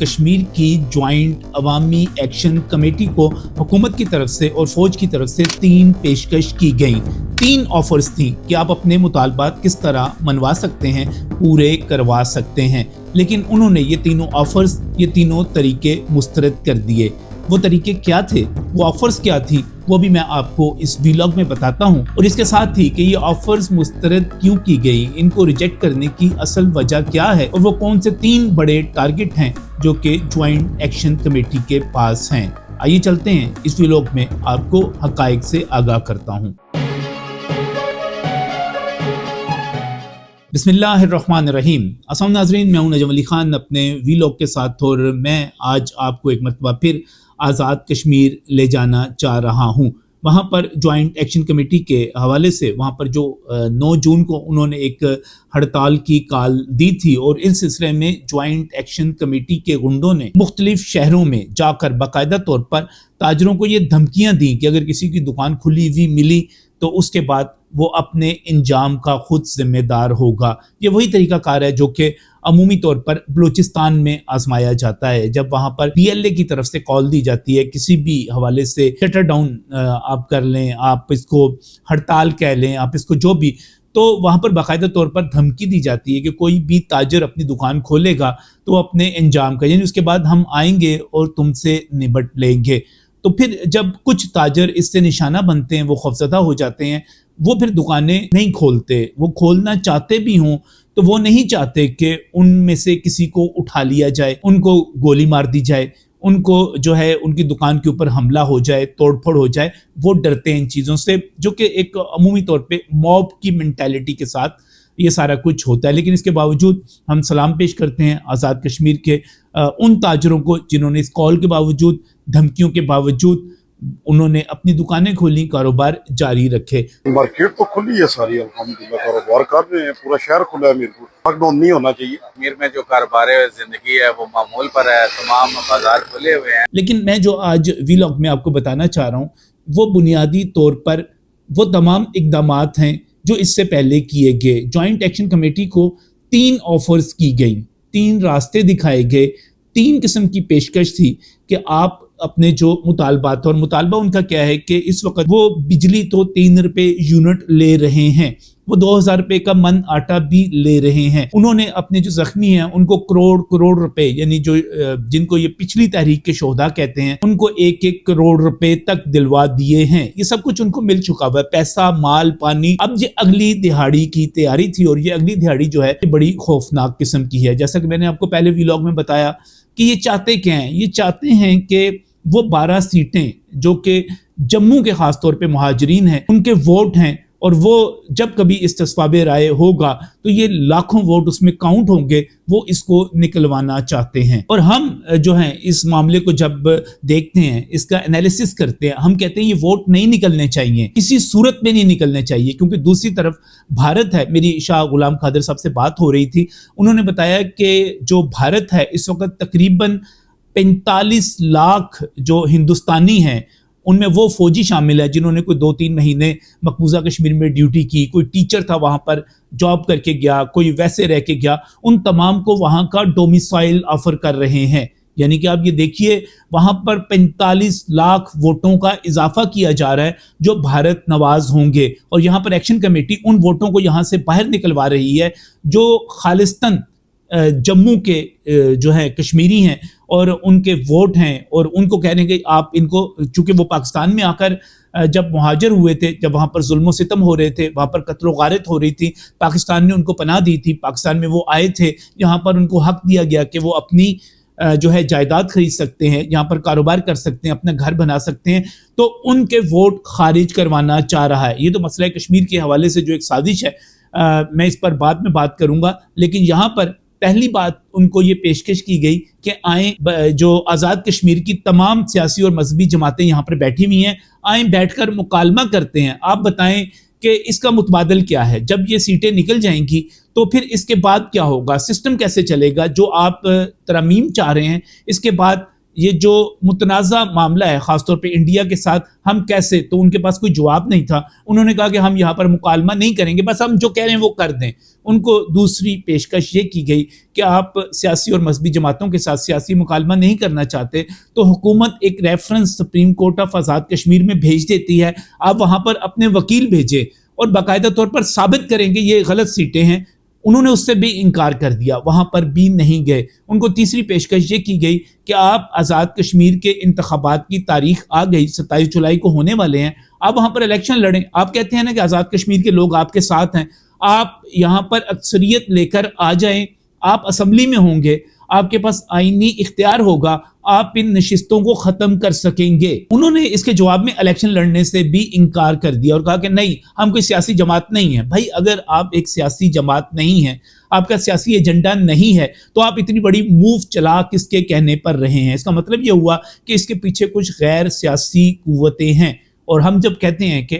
کشمیر کی جوائنٹ عوامی action committee کو حکومت کی طرف سے اور فوج کی طرف سے 3 پیشکش کی گئیں، 3 آفرز تھیں کہ آپ اپنے مطالبات کس طرح منوا سکتے ہیں، پورے کروا سکتے ہیں، لیکن انہوں نے یہ تینوں آفرز، یہ تینوں طریقے مسترد کر دیے۔ وہ طریقے کیا تھے، وہ آفرز کیا تھی، وہ بھی میں آپ کو اس ویلاگ میں بتاتا ہوں، اور اس کے ساتھ ہی کہ یہ آفرز مسترد کیوں کی گئی، ان کو ریجیکٹ کرنے کی اصل وجہ کیا ہے، اور وہ کون سے 3 بڑے ٹارگٹ ہیں جو کہ جوائنٹ ایکشن کمیٹی کے پاس ہیں۔ آئیے چلتے ہیں اس ویلاگ میں آپ کو حقائق سے آگاہ کرتا ہوں۔ بسم اللہ الرحمن الرحیم۔ السلام ناظرین، میں ہوں نجم علی خان اپنے ویلاگ کے ساتھ، اور میں آج آپ کو ایک مرتبہ پھر آزاد کشمیر لے جانا چاہ رہا ہوں۔ وہاں پر جوائنٹ ایکشن کمیٹی کے حوالے سے وہاں پر جو 9 جون کو انہوں نے ایک ہڑتال کی کال دی تھی، اور اس سلسلے میں جوائنٹ ایکشن کمیٹی کے گنڈوں نے مختلف شہروں میں جا کر باقاعدہ طور پر تاجروں کو یہ دھمکیاں دیں کہ اگر کسی کی دکان کھلی ہوئی ملی تو اس کے بعد وہ اپنے انجام کا خود ذمہ دار ہوگا۔ یہ وہی طریقہ کار ہے جو کہ عمومی طور پر بلوچستان میں آزمایا جاتا ہے، جب وہاں پر PLA کی طرف سے کال دی جاتی ہے کسی بھی حوالے سے شٹر ڈاؤن آپ کر لیں، آپ اس کو ہڑتال کہہ لیں، آپ اس کو جو بھی، تو وہاں پر باقاعدہ طور پر دھمکی دی جاتی ہے کہ کوئی بھی تاجر اپنی دکان کھولے گا تو اپنے انجام کا، یعنی اس کے بعد ہم آئیں گے اور تم سے نبٹ لیں گے۔ تو پھر جب کچھ تاجر اس سے نشانہ بنتے ہیں، وہ خوفزدہ ہو جاتے ہیں، وہ پھر دکانیں نہیں کھولتے۔ وہ کھولنا چاہتے بھی ہوں تو وہ نہیں چاہتے کہ ان میں سے کسی کو اٹھا لیا جائے، ان کو گولی مار دی جائے، ان کو جو ہے ان کی دکان کے اوپر حملہ ہو جائے، توڑ پھوڑ ہو جائے۔ وہ ڈرتے ہیں ان چیزوں سے، جو کہ ایک عمومی طور پہ موب کی مینٹیلٹی کے ساتھ یہ سارا کچھ ہوتا ہے۔ لیکن اس کے باوجود ہم سلام پیش کرتے ہیں آزاد کشمیر کے ان تاجروں کو جنہوں نے اس کال کے باوجود، دھمکیوں کے باوجود انہوں نے اپنی دکانیں کھولی، کاروبار جاری رکھے۔ مارکیٹ تو کھلی ہے ساری، الحمدللہ کاروبار کر رہے ہیں، پورا شہر کھلا ہے۔ میرپور لاک ڈاؤن نہیں ہونا چاہیے۔ کشمیر میں جو کاروبار زندگی ہے وہ معمول پر ہے، تمام بازار کھلے ہوئے ہیں۔ لیکن میں جو آج ویلاگ میں آپ کو بتانا چاہ رہا ہوں وہ بنیادی طور پر وہ تمام اقدامات ہیں جو اس سے پہلے کیے گئے۔ جوائنٹ ایکشن کمیٹی کو 3 آفرز کی گئیں، 3 راستے دکھائے گئے، 3 قسم کی پیشکش تھی کہ آپ اپنے جو مطالبات، اور مطالبہ ان کا کیا ہے کہ اس وقت وہ بجلی تو 3 روپے یونٹ لے رہے ہیں، وہ 2000 روپے کا من آٹا بھی لے رہے ہیں۔ انہوں نے اپنے جو زخمی ہیں ان کو کروڑ روپے، یعنی جو جن کو یہ پچھلی تحریک کے شہداء کہتے ہیں، ان کو 1 کروڑ روپے تک دلوا دیے ہیں۔ یہ سب کچھ ان کو مل چکا ہوا ہے، پیسہ، مال، پانی۔ اب یہ اگلی دہاڑی کی تیاری تھی، اور یہ اگلی دہاڑی جو ہے بڑی خوفناک قسم کی ہے۔ جیسا کہ میں نے آپ کو پہلے ویلاگ میں بتایا کہ یہ چاہتے کیا ہیں، یہ چاہتے ہیں کہ وہ 12 سیٹیں جو کہ جموں کے خاص طور پہ مہاجرین ہیں ان کے ووٹ ہیں، اور وہ جب کبھی استصواب رائے ہوگا تو یہ لاکھوں ووٹ اس میں کاؤنٹ ہوں گے، وہ اس کو نکلوانا چاہتے ہیں۔ اور ہم جو ہیں اس معاملے کو جب دیکھتے ہیں، اس کا انالیسس کرتے ہیں، ہم کہتے ہیں یہ ووٹ نہیں نکلنے چاہیے، کسی صورت میں نہیں نکلنے چاہیے، کیونکہ دوسری طرف بھارت ہے۔ میری شاہ غلام قادر صاحب سے بات ہو رہی تھی، انہوں نے بتایا کہ جو بھارت ہے اس وقت تقریباً 45 لاکھ جو ہندوستانی ہیں، ان میں وہ فوجی شامل ہے جنہوں نے کوئی 2-3 مہینے مقبوضہ کشمیر میں ڈیوٹی کی، کوئی ٹیچر تھا وہاں پر جاب کر کے گیا، کوئی ویسے رہ کے گیا، ان تمام کو وہاں کا ڈومیسائل آفر کر رہے ہیں۔ یعنی کہ آپ یہ دیکھیے وہاں پر 45 لاکھ ووٹوں کا اضافہ کیا جا رہا ہے جو بھارت نواز ہوں گے، اور یہاں پر ایکشن کمیٹی ان ووٹوں کو یہاں سے باہر نکلوا رہی ہے جو خالصتاً جموں کے جو ہے کشمیری ہیں، اور ان کے ووٹ ہیں، اور ان کو کہنے کہ آپ ان کو، چونکہ وہ پاکستان میں آ کر جب مہاجر ہوئے تھے، جب وہاں پر ظلم و ستم ہو رہے تھے، وہاں پر قتل و غارت ہو رہی تھی، پاکستان نے ان کو پناہ دی تھی، پاکستان میں وہ آئے تھے، یہاں پر ان کو حق دیا گیا کہ وہ اپنی جو ہے جائیداد خرید سکتے ہیں، یہاں پر کاروبار کر سکتے ہیں، اپنا گھر بنا سکتے ہیں، تو ان کے ووٹ خارج کروانا چاہ رہا ہے۔ یہ تو مسئلہ کشمیر کے حوالے سے جو ایک سازش ہے، میں اس پر بعد میں بات کروں گا، لیکن یہاں پر پہلی بات ان کو یہ پیشکش کی گئی کہ آئیں، جو آزاد کشمیر کی تمام سیاسی اور مذہبی جماعتیں یہاں پر بیٹھی ہوئی ہیں، آئیں بیٹھ کر مکالمہ کرتے ہیں، آپ بتائیں کہ اس کا متبادل کیا ہے، جب یہ سیٹیں نکل جائیں گی تو پھر اس کے بعد کیا ہوگا، سسٹم کیسے چلے گا، جو آپ ترمیم چاہ رہے ہیں اس کے بعد یہ جو متنازع معاملہ ہے خاص طور پہ انڈیا کے ساتھ ہم کیسے، تو ان کے پاس کوئی جواب نہیں تھا. انہوں نے کہا کہ ہم یہاں پر مکالمہ نہیں کریں گے، بس ہم جو کہہ رہے ہیں وہ کر دیں. ان کو دوسری پیشکش یہ کی گئی کہ آپ سیاسی اور مذہبی جماعتوں کے ساتھ سیاسی مکالمہ نہیں کرنا چاہتے تو حکومت ایک reference supreme court of Azad Kashmir میں بھیج دیتی ہے، آپ وہاں پر اپنے وکیل بھیجیں اور باقاعدہ طور پر ثابت کریں گے یہ غلط سیٹیں ہیں. انہوں نے اس سے بھی انکار کر دیا، وہاں پر بھی نہیں گئے. ان کو تیسری پیشکش یہ کی گئی کہ آپ آزاد کشمیر کے انتخابات کی تاریخ آ گئی، 27 جولائی کو ہونے والے ہیں، آپ وہاں پر الیکشن لڑیں. آپ کہتے ہیں نا کہ آزاد کشمیر کے لوگ آپ کے ساتھ ہیں، آپ یہاں پر اکثریت لے کر آ جائیں، آپ اسمبلی میں ہوں گے، آپ کے پاس آئینی اختیار ہوگا، آپ ان نشستوں کو ختم کر سکیں گے. انہوں نے اس کے جواب میں الیکشن لڑنے سے بھی انکار کر دیا اور کہا کہ نہیں، ہم کوئی سیاسی جماعت نہیں ہیں. بھائی اگر آپ ایک سیاسی جماعت نہیں ہیں، آپ کا سیاسی ایجنڈا نہیں ہے، تو آپ اتنی بڑی موو چلا کس کے کہنے پر رہے ہیں؟ اس کا مطلب یہ ہوا کہ اس کے پیچھے کچھ غیر سیاسی قوتیں ہیں. اور ہم جب کہتے ہیں کہ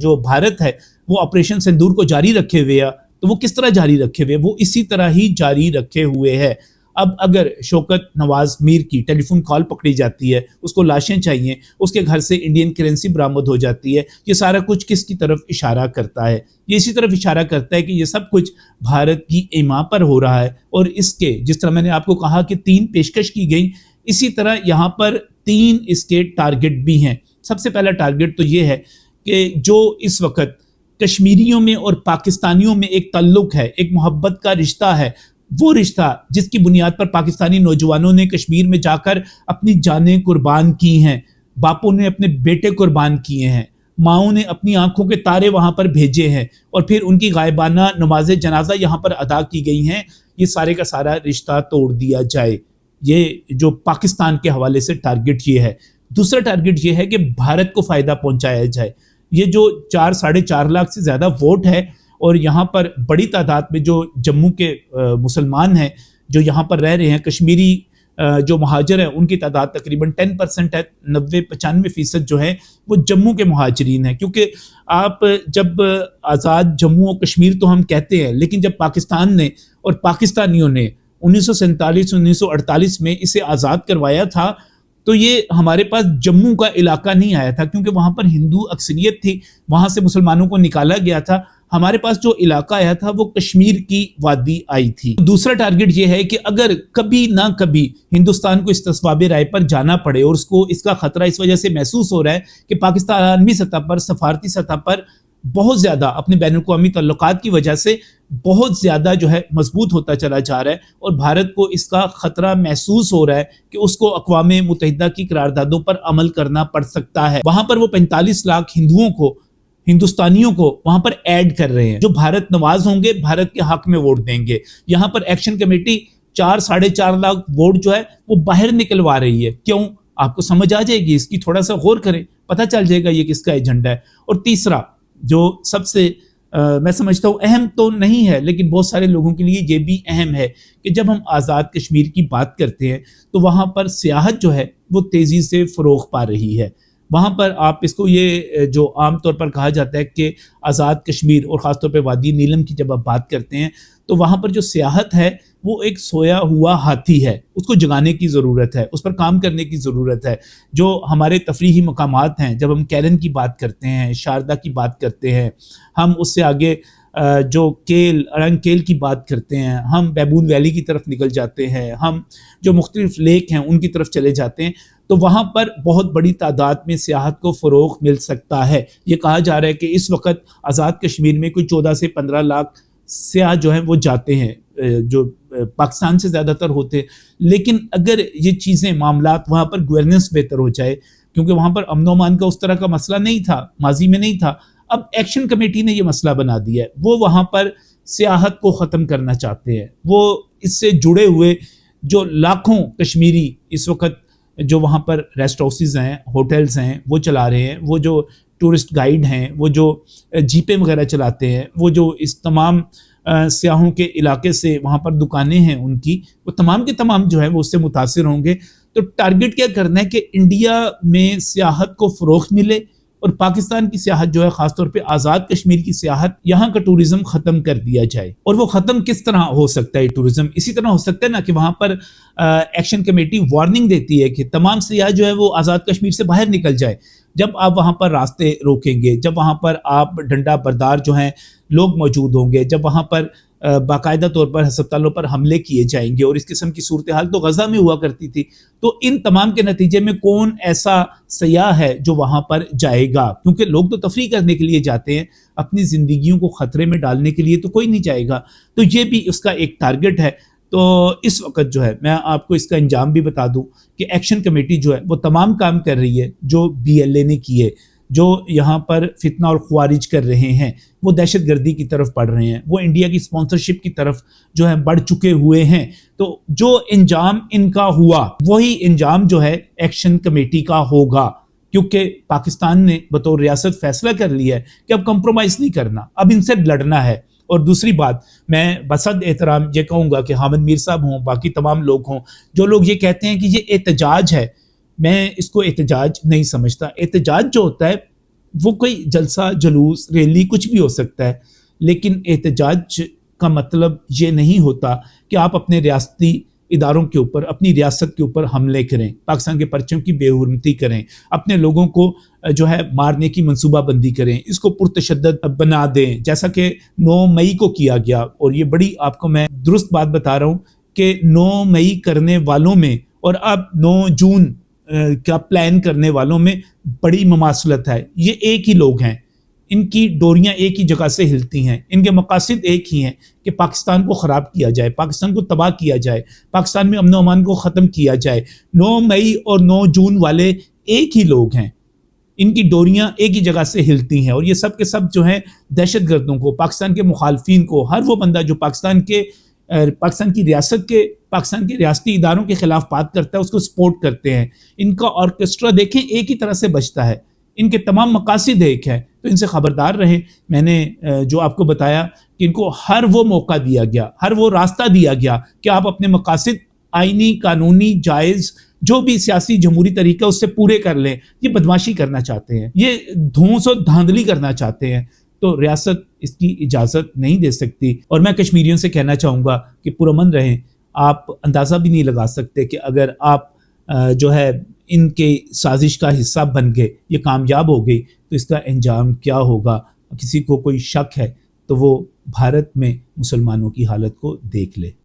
جو بھارت ہے وہ آپریشن سندور کو جاری رکھے ہوئے ہے، تو وہ کس طرح جاری رکھے ہوئے؟ وہ اسی طرح ہی جاری رکھے ہوئے ہے. اب اگر شوکت نواز میر کی ٹیلی فون کال پکڑی جاتی ہے، اس کو لاشیں چاہیے، اس کے گھر سے انڈین کرنسی برآمد ہو جاتی ہے، یہ سارا کچھ کس کی طرف اشارہ کرتا ہے؟ یہ اسی طرف اشارہ کرتا ہے کہ یہ سب کچھ بھارت کی ایما پر ہو رہا ہے. اور اس کے جس طرح میں نے آپ کو کہا کہ 3 پیشکش کی گئی، اسی طرح یہاں پر 3 اس کے ٹارگٹ بھی ہیں. سب سے پہلا ٹارگٹ تو یہ ہے کہ جو اس وقت کشمیریوں میں اور پاکستانیوں میں ایک تعلق ہے، ایک محبت کا رشتہ ہے، وہ رشتہ جس کی بنیاد پر پاکستانی نوجوانوں نے کشمیر میں جا کر اپنی جانیں قربان کی ہیں، باپوں نے اپنے بیٹے قربان کیے ہیں، ماؤں نے اپنی آنکھوں کے تارے وہاں پر بھیجے ہیں، اور پھر ان کی غائبانہ نماز جنازہ یہاں پر ادا کی گئی ہیں، یہ سارے کا سارا رشتہ توڑ دیا جائے. یہ جو پاکستان کے حوالے سے ٹارگٹ یہ ہے. دوسرا ٹارگٹ یہ ہے کہ بھارت کو فائدہ پہنچایا جائے. یہ جو 4-4.5 لاکھ سے زیادہ ووٹ ہے، اور یہاں پر بڑی تعداد میں جو جموں کے مسلمان ہیں جو یہاں پر رہ رہے ہیں، کشمیری جو مہاجر ہیں ان کی تعداد تقریباً 10% ہے، 90-95% جو ہے وہ جموں کے مہاجرین ہیں. کیونکہ آپ جب آزاد جموں و کشمیر تو ہم کہتے ہیں، لیکن جب پاکستان نے اور پاکستانیوں نے 1947-1948 میں اسے آزاد کروایا تھا تو یہ ہمارے پاس جموں کا علاقہ نہیں آیا تھا، کیونکہ وہاں پر ہندو اکثریت تھی، وہاں سے مسلمانوں کو نکالا گیا تھا. ہمارے پاس جو علاقہ آیا تھا وہ کشمیر کی وادی آئی تھی. دوسرا ٹارگٹ یہ ہے کہ اگر کبھی نہ کبھی ہندوستان کو استصواب رائے پر جانا پڑے، اور اس کو اس کا خطرہ اس وجہ سے محسوس ہو رہا ہے کہ پاکستان عالمی سطح پر، سفارتی سطح پر بہت زیادہ اپنے بین الاقوامی تعلقات کی وجہ سے بہت زیادہ جو ہے مضبوط ہوتا چلا جا رہا ہے، اور بھارت کو اس کا خطرہ محسوس ہو رہا ہے کہ اس کو اقوام متحدہ کی قراردادوں پر عمل کرنا پڑ سکتا ہے. وہاں پر وہ 45 لاکھ ہندوؤں کو، ہندوستانیوں کو وہاں پر ایڈ کر رہے ہیں جو بھارت نواز ہوں گے، بھارت کے حق میں ووٹ دیں گے. یہاں پر ایکشن کمیٹی 4-4.5 لاکھ ووٹ جو ہے وہ باہر نکلوا رہی ہے. کیوں؟ آپ کو سمجھ آ جائے گی، اس کی تھوڑا سا غور کریں، پتہ چل جائے گا یہ کس کا ایجنڈا ہے. اور تیسرا جو سب سے میں سمجھتا ہوں اہم تو نہیں ہے، لیکن بہت سارے لوگوں کے لیے یہ بھی اہم ہے کہ جب ہم آزاد کشمیر کی بات کرتے ہیں تو وہاں پر سیاحت جو ہے وہ تیزی سے فروغ پا رہی ہے. وہاں پر آپ اس کو یہ جو عام طور پر کہا جاتا ہے کہ آزاد کشمیر اور خاص طور پہ وادی نیلم کی جب آپ بات کرتے ہیں تو وہاں پر جو سیاحت ہے وہ ایک سویا ہوا ہاتھی ہے، اس کو جگانے کی ضرورت ہے، اس پر کام کرنے کی ضرورت ہے. جو ہمارے تفریحی مقامات ہیں، جب ہم کیرن کی بات کرتے ہیں، شاردا کی بات کرتے ہیں، ہم اس سے آگے جو ارنگ کیل کی بات کرتے ہیں، ہم بیبون ویلی کی طرف نکل جاتے ہیں، ہم جو مختلف لیک ہیں ان کی طرف چلے جاتے ہیں، تو وہاں پر بہت بڑی تعداد میں سیاحت کو فروغ مل سکتا ہے. یہ کہا جا رہا ہے کہ اس وقت آزاد کشمیر میں کوئی 14 سے 15 لاکھ سیاح جو ہیں وہ جاتے ہیں، جو پاکستان سے زیادہ تر ہوتے ہیں. لیکن اگر یہ چیزیں، معاملات وہاں پر گورننس بہتر ہو جائے، کیونکہ وہاں پر امن و امان کا اس طرح کا مسئلہ نہیں تھا، ماضی میں نہیں تھا، اب ایکشن کمیٹی نے یہ مسئلہ بنا دیا ہے. وہ وہاں پر سیاحت کو ختم کرنا چاہتے ہیں. وہ اس سے جڑے ہوئے جو لاکھوں کشمیری اس وقت جو وہاں پر ریسٹ ہاؤسز ہیں، ہوٹلز ہیں، وہ چلا رہے ہیں، وہ جو ٹورسٹ گائیڈ ہیں، وہ جو جیپیں وغیرہ چلاتے ہیں، وہ جو اس تمام سیاحوں کے علاقے سے وہاں پر دکانیں ہیں ان کی، وہ تمام کے تمام جو ہے وہ اس سے متاثر ہوں گے. تو ٹارگٹ کیا کرنا ہے کہ انڈیا میں سیاحت کو فروغ ملے اور پاکستان کی سیاحت جو ہے خاص طور پہ آزاد کشمیر کی سیاحت, یہاں کا ٹورزم ختم کر دیا جائے. اور وہ ختم کس طرح ہو سکتا ہے ٹورزم؟ اسی طرح ہو سکتا ہے نا کہ وہاں پر ایکشن کمیٹی وارننگ دیتی ہے کہ تمام سیاح جو ہے وہ آزاد کشمیر سے باہر نکل جائے. جب آپ وہاں پر راستے روکیں گے, جب وہاں پر آپ ڈنڈا بردار جو ہیں لوگ موجود ہوں گے, جب وہاں پر باقاعدہ طور پر ہسپتالوں پر حملے کیے جائیں گے, اور اس قسم کی صورتحال تو غزہ میں ہوا کرتی تھی, تو ان تمام کے نتیجے میں کون ایسا سیاح ہے جو وہاں پر جائے گا؟ کیونکہ لوگ تو تفریح کرنے کے لیے جاتے ہیں, اپنی زندگیوں کو خطرے میں ڈالنے کے لیے تو کوئی نہیں جائے گا. تو یہ بھی اس کا ایک ٹارگٹ ہے. تو اس وقت جو ہے میں آپ کو اس کا انجام بھی بتا دوں کہ ایکشن کمیٹی جو ہے وہ تمام کام کر رہی ہے جو بی ایل اے نے کیے, جو یہاں پر فتنہ اور خوارج کر رہے ہیں, وہ دہشت گردی کی طرف بڑھ رہے ہیں, وہ انڈیا کی اسپانسرشپ کی طرف جو ہے بڑھ چکے ہوئے ہیں. تو جو انجام ان کا ہوا وہی انجام جو ہے ایکشن کمیٹی کا ہوگا, کیونکہ پاکستان نے بطور ریاست فیصلہ کر لیا ہے کہ اب کمپرومائز نہیں کرنا, اب ان سے لڑنا ہے. اور دوسری بات, میں بصد احترام یہ کہوں گا کہ حامد میر صاحب ہوں, باقی تمام لوگ ہوں, جو لوگ یہ کہتے ہیں کہ یہ احتجاج ہے, میں اس کو احتجاج نہیں سمجھتا. احتجاج جو ہوتا ہے وہ کوئی جلسہ جلوس ریلی کچھ بھی ہو سکتا ہے, لیکن احتجاج کا مطلب یہ نہیں ہوتا کہ آپ اپنے ریاستی اداروں کے اوپر, اپنی ریاست کے اوپر حملے کریں, پاکستان کے پرچم کی بے حرمتی کریں, اپنے لوگوں کو جو ہے مارنے کی منصوبہ بندی کریں, اس کو پرتشدد بنا دیں, جیسا کہ 9 مئی کو کیا گیا. اور یہ بڑی آپ کو میں درست بات بتا رہا ہوں کہ 9 مئی کرنے والوں میں اور اب 9 جون کا پلان کرنے والوں میں بڑی مماثلت ہے. یہ ایک ہی لوگ ہیں, ان کی ڈوریاں ایک ہی جگہ سے ہلتی ہیں, ان کے مقاصد ایک ہی ہیں کہ پاکستان کو خراب کیا جائے, پاکستان کو تباہ کیا جائے, پاکستان میں امن و امان کو ختم کیا جائے. 9 مئی اور 9 جون والے ایک ہی لوگ ہیں, ان کی ڈوریاں ایک ہی جگہ سے ہلتی ہیں, اور یہ سب کے سب جو ہیں دہشت گردوں کو, پاکستان کے مخالفین کو, ہر وہ بندہ جو پاکستان کی ریاست کے, پاکستان کے ریاستی اداروں کے خلاف بات کرتا ہے, اس کو سپورٹ کرتے ہیں. ان کا آرکیسٹرا دیکھیں ایک ہی طرح سے بجتا ہے, ان کے تمام مقاصد ایک ہے. تو ان سے خبردار رہیں. میں نے جو آپ کو بتایا کہ ان کو ہر وہ موقع دیا گیا, ہر وہ راستہ دیا گیا کہ آپ اپنے مقاصد آئینی, قانونی, جائز جو بھی سیاسی جمہوری طریقہ اس سے پورے کر لیں. یہ بدماشی کرنا چاہتے ہیں, یہ دھونس اور دھاندلی کرنا چاہتے ہیں, تو ریاست اس کی اجازت نہیں دے سکتی. اور میں کشمیریوں سے کہنا چاہوں گا کہ پرامن رہیں. آپ اندازہ بھی نہیں لگا سکتے کہ اگر آپ جو ہے ان کے سازش کا حصہ بن گئے, یہ کامیاب ہو گئی, تو اس کا انجام کیا ہوگا. کسی کو کوئی شک ہے تو وہ بھارت میں مسلمانوں کی حالت کو دیکھ لے.